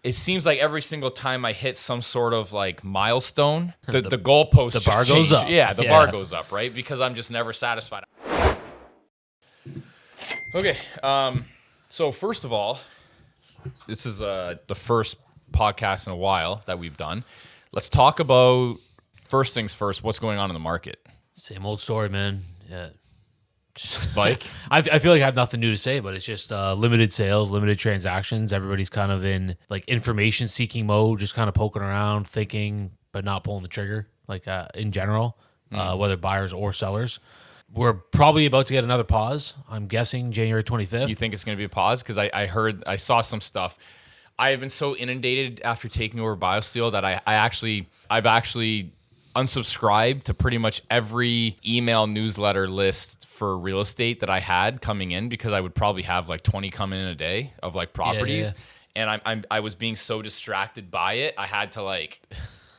it seems like every single time I hit some sort of like milestone, the goalpost the bar just goes change. up. Yeah, the bar goes up, right? Because I'm just never satisfied. Okay, so first of all, this is the first podcast in a while that we've done. Let's talk about, first things first, what's going on in the market. Same old story, man. Yeah. Like, I feel like I have nothing new to say, but it's just limited sales, limited transactions. Everybody's kind of in like information seeking mode, just kind of poking around, thinking, but not pulling the trigger, like in general, whether buyers or sellers. We're probably about to get another pause. I'm guessing January 25th. you think it's going to be a pause? Because I saw some stuff. I have been so inundated after taking over BioSteel that I've actually unsubscribed to pretty much every email newsletter list for real estate that I had coming in, because I would probably have like 20 coming in a day of like properties. And I was being so distracted by it. I had to like,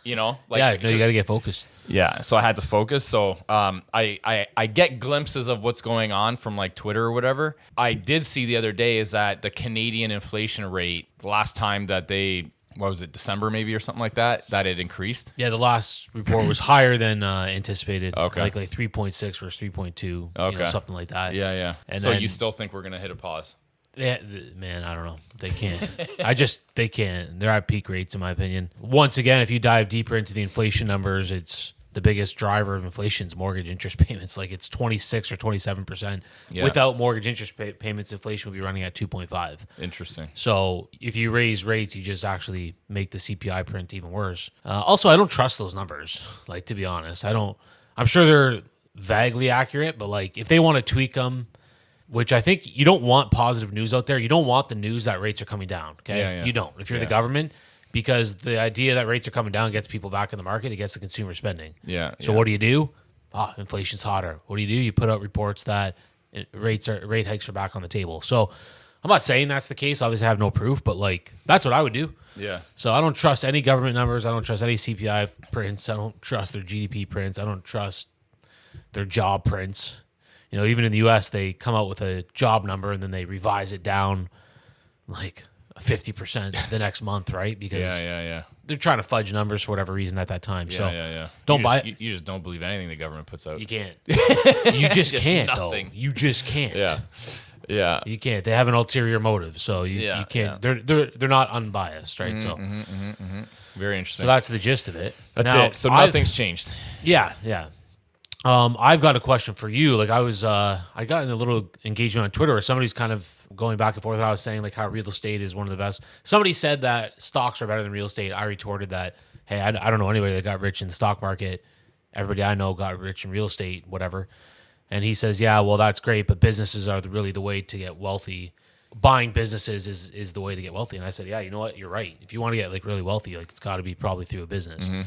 you know, like, no, you got to get focused. Yeah, so I had to focus. So I get glimpses of what's going on from like Twitter or whatever. I did see the other day is that the Canadian inflation rate, the last time that they, what was it, December maybe or something like that it increased? Yeah, the last report was higher than anticipated. Okay. Like 3.6 versus 3.2, Okay. Something like that. Yeah. And so then, you still think we're going to hit a pause? Yeah, man, I don't know. They can't. They can't. They're at peak rates, in my opinion. Once again, if you dive deeper into the inflation numbers, it's the biggest driver of inflation is mortgage interest payments. Like it's 26 or 27%. Yeah. Without mortgage interest payments, inflation would be running at 2.5. Interesting. So if you raise rates, you just actually make the CPI print even worse. Also, I don't trust those numbers. Like, to be honest, I'm sure they're vaguely accurate, but like if they want to tweak them, which I think you don't want positive news out there. You don't want the news that rates are coming down. Okay. Yeah. You don't. If you're the government, because the idea that rates are coming down gets people back in the market. It gets the consumer spending. Yeah. So what do? Inflation's hotter. What do? You put out reports that rate hikes are back on the table. So I'm not saying that's the case. Obviously, I have no proof, but like that's what I would do. Yeah. So I don't trust any government numbers. I don't trust any CPI prints. I don't trust their GDP prints. I don't trust their job prints. You know, even in the U.S., they come out with a job number and then they revise it down like 50% the next month, right? Because they're trying to fudge numbers for whatever reason at that time. Don't buy it. You just don't believe anything the government puts out. You can't. You just can't, nothing. though. You just can't. Yeah. You can't. They have an ulterior motive, so you can't. Yeah. They're not unbiased, right? Very interesting. So that's the gist of it. That's now, it. So nothing's changed. Yeah. I've got a question for you. Like I got in a little engagement on Twitter where somebody's kind of going back and forth. And I was saying like how real estate is one of the best. Somebody said that stocks are better than real estate. I retorted that, hey, I don't know anybody that got rich in the stock market. Everybody I know got rich in real estate, whatever. And he says, yeah, well, that's great, but businesses are really the way to get wealthy. Buying businesses is the way to get wealthy. And I said, yeah, you know what? You're right. If you want to get like really wealthy, like it's got to be probably through a business. Mm-hmm.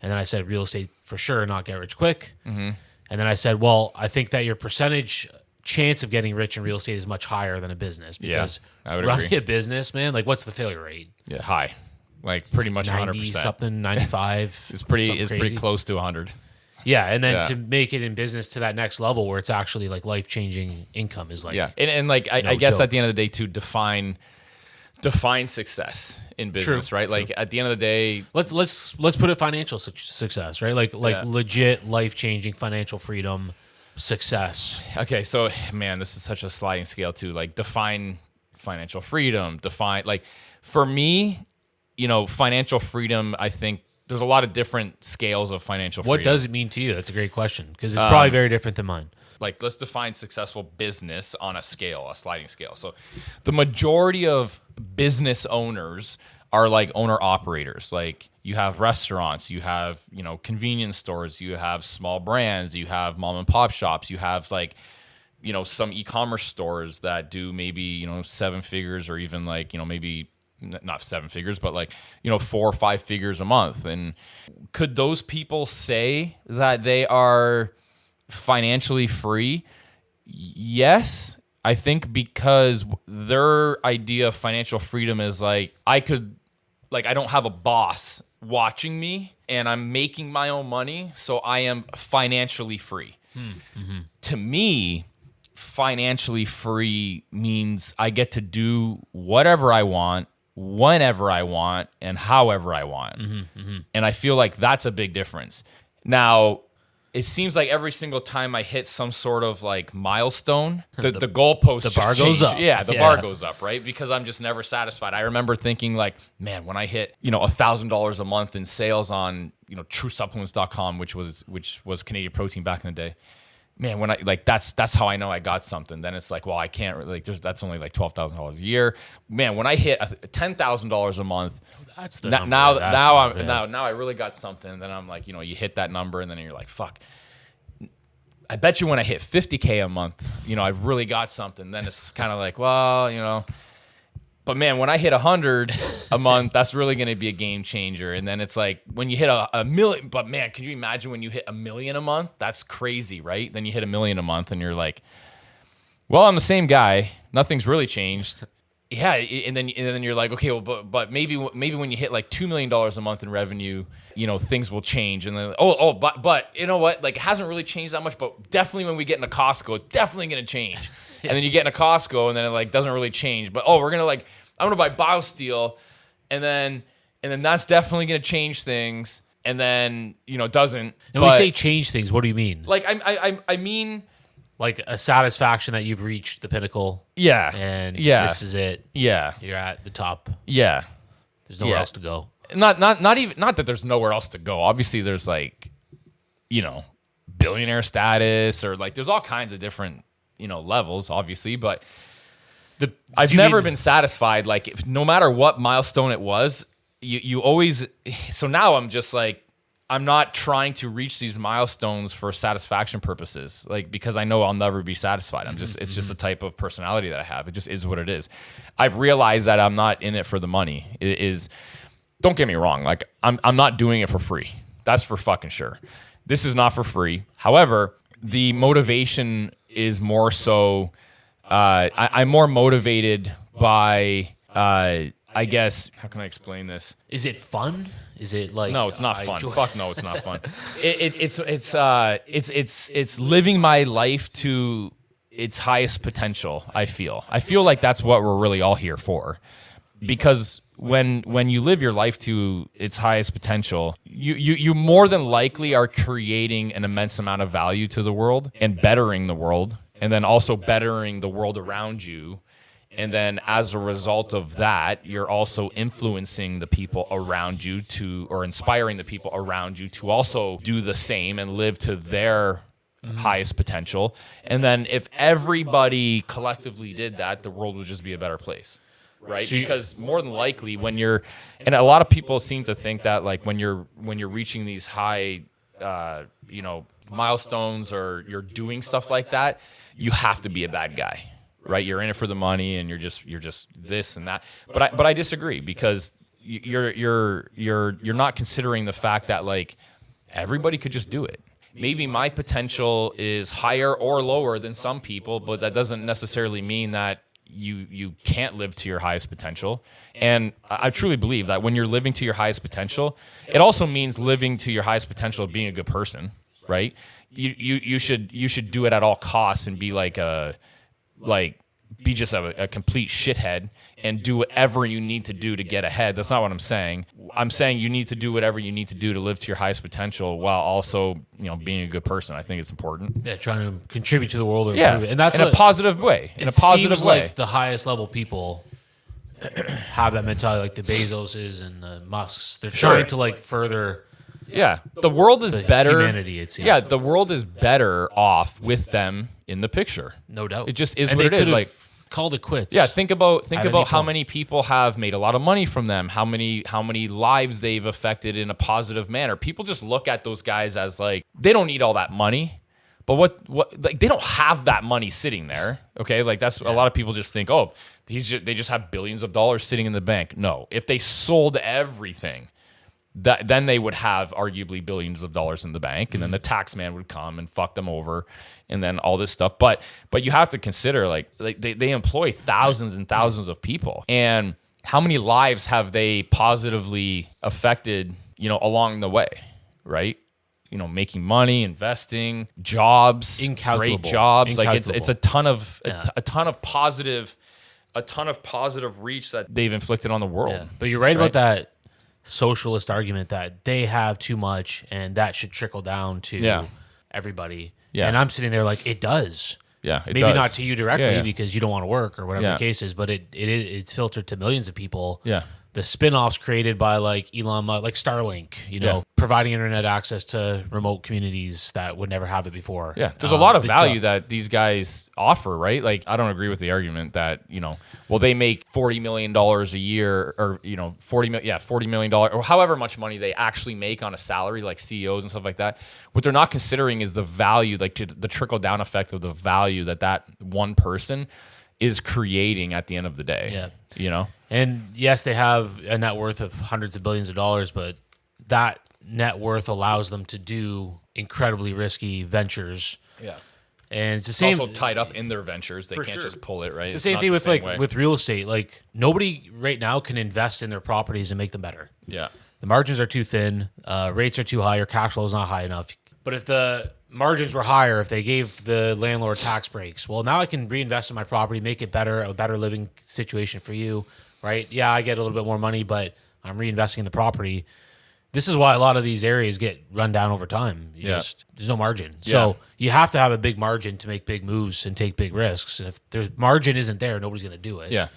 And then I said, real estate for sure, not get rich quick. Mm-hmm. And then I said, well, I think that your percentage chance of getting rich in real estate is much higher than a business, because I would running agree. a business, man, like what's the failure rate? Yeah, high, like pretty much 100%. Something 95. It's pretty close to 100. Yeah, and then to make it in business to that next level where it's actually like life changing income is like and like I guess joke. at the end of the day to define success in business, right? Like at the end of the day, let's put it financial success, right? Like legit life changing financial freedom success. Okay, so man, this is such a sliding scale too. Like define financial freedom. Like for me, you know, financial freedom. I think there's a lot of different scales of financial freedom. What does it mean to you? That's a great question, because it's probably very different than mine. Like, let's define successful business on a sliding scale. So the majority of business owners are like owner operators. Like you have restaurants, you have, you know, convenience stores, you have small brands, you have mom and pop shops, you have like, you know, some e-commerce stores that do maybe, you know, 7 figures or even like, you know, maybe not 7 figures, but like, you know, 4 or 5 figures a month. And could those people say that they are financially free? Yes, I think, because their idea of financial freedom is like, I don't have a boss watching me and I'm making my own money, so I am financially free. Mm-hmm. To me, financially free means I get to do whatever I want whenever I want and however I want. And I feel like that's a big difference. Now, it seems like every single time I hit some sort of like milestone, the goalpost the bar goes up. Yeah, the bar goes up, right? Because I'm just never satisfied. I remember thinking like, man, when I hit, $1,000 a month in sales on, truesupplements.com, which was Canadian Protein back in the day. Man, when I like that's how I know I got something. Then it's like, well, I can't like that's only like $12,000 a year. Man, when I hit $10,000 a month, That's the now number. now I really got something. And then I'm like, you hit that number, and then you're like, fuck. I bet you when I hit 50K a month, I've really got something. Then it's kind of like, well, But man, when I hit 100 a month, that's really going to be a game changer. And then it's like when you hit a million, but man, can you imagine when you hit 1 million a month? That's crazy, right? Then you hit 1 million a month and you're like, well, I'm the same guy. Nothing's really changed. Yeah. And then you're like, okay, well, but maybe when you hit like $2 million a month in revenue, things will change. And then, but you know what? Like it hasn't really changed that much, but definitely when we get into Costco, it's definitely going to change. And then you get into Costco, and then it like doesn't really change. But I'm gonna buy BioSteel, and then that's definitely gonna change things. And then doesn't. When we say change things, what do you mean? Like I mean like a satisfaction that you've reached the pinnacle. Yeah. And this is it. Yeah. You're at the top. Yeah. There's nowhere else to go. Not that there's nowhere else to go. Obviously, there's like billionaire status, or like there's all kinds of different levels, obviously, but I've never been satisfied. Like no matter what milestone it was, you always, so now I'm just like, I'm not trying to reach these milestones for satisfaction purposes, like, because I know I'll never be satisfied. It's just the type of personality that I have. It just is what it is. I've realized that I'm not in it for the money. It is, don't get me wrong. Like I'm not doing it for free. That's for fucking sure. This is not for free. However, the motivation is more so, I'm more motivated by, I guess, how can I explain this? Is it fun? Is it like... No, it's not fun. Fuck no, it's not fun. It's living my life to its highest potential, I feel. I feel like that's what we're really all here for. Because when you live your life to its highest potential, you more than likely are creating an immense amount of value to the world and bettering the world, and then also bettering the world around you. And then as a result of that, you're also influencing the people around you or inspiring the people around you to also do the same and live to their highest potential. And then if everybody collectively did that, the world would just be a better place. Right, because more than likely when you're, and a lot of people seem to think that like when you're reaching these high, milestones, or you're doing stuff like that, you have to be a bad guy, right? You're in it for the money, and you're just this and that. But I disagree, because you're not considering the fact that like everybody could just do it. Maybe my potential is higher or lower than some people, but that doesn't necessarily mean that you can't live to your highest potential. And I truly believe that when you're living to your highest potential, it also means living to your highest potential of being a good person, right? You should do it at all costs and be be just a complete shithead and do whatever you need to do to get ahead. That's not what I'm saying. I'm saying you need to do whatever you need to do to live to your highest potential while also, being a good person. I think it's important. Yeah, trying to contribute to the world or improve it. And that's in a positive way. In a positive way. Like the highest level people have that mentality, like the Bezoses and the Musks. They're trying to like further. Yeah, the world is better. Humanity, it seems. Yeah, the world is better off with them in the picture. No doubt. It just is what it is. Like, called it quits. Yeah, think about how many people have made a lot of money from them, how many lives they've affected in a positive manner. People just look at those guys as like, they don't need all that money, but what like they don't have that money sitting there. Okay, like that's a lot of people just think, oh, they just have billions of dollars sitting in the bank. No, if they sold everything, then they would have arguably billions of dollars in the bank, and then the tax man would come and fuck them over, and then all this stuff. But you have to consider like they employ thousands and thousands of people, and how many lives have they positively affected, along the way, right? Making money, investing, jobs, Incalculable. great jobs. Incalculable. Like it's a ton of positive a ton of positive reach that they've inflicted on the world. Yeah. But you're right about that socialist argument that they have too much and that should trickle down to everybody. Yeah. And I'm sitting there like, it does. Yeah, Maybe does. not to you directly because you don't want to work or whatever the case is, but it's filtered to millions of people. Yeah. The spin-offs created by like Elon Musk, like Starlink, providing internet access to remote communities that would never have it before. Yeah, there's a lot of value that these guys offer, right? Like, I don't agree with the argument that, well, they make $40 million a year or, $40 million or however much money they actually make on a salary, like CEOs and stuff like that. What they're not considering is the value, like the trickle down effect of the value that one person is creating at the end of the day. Yeah. And yes, they have a net worth of hundreds of billions of dollars, but that net worth allows them to do incredibly risky ventures. Yeah. And it's the same. Also tied up in their ventures. They can't just pull it, right? It's the same thing with with real estate. Like, nobody right now can invest in their properties and make them better. Yeah. The margins are too thin, rates are too high, your cash flow is not high enough. But if the margins were higher, if they gave the landlord tax breaks, well, now I can reinvest in my property, make it better, a better living situation for you, right? Yeah, I get a little bit more money, but I'm reinvesting in the property. This is why a lot of these areas get run down over time. There's no margin. So you have to have a big margin to make big moves and take big risks. And if there's margin isn't there, nobody's going to do it. Yeah.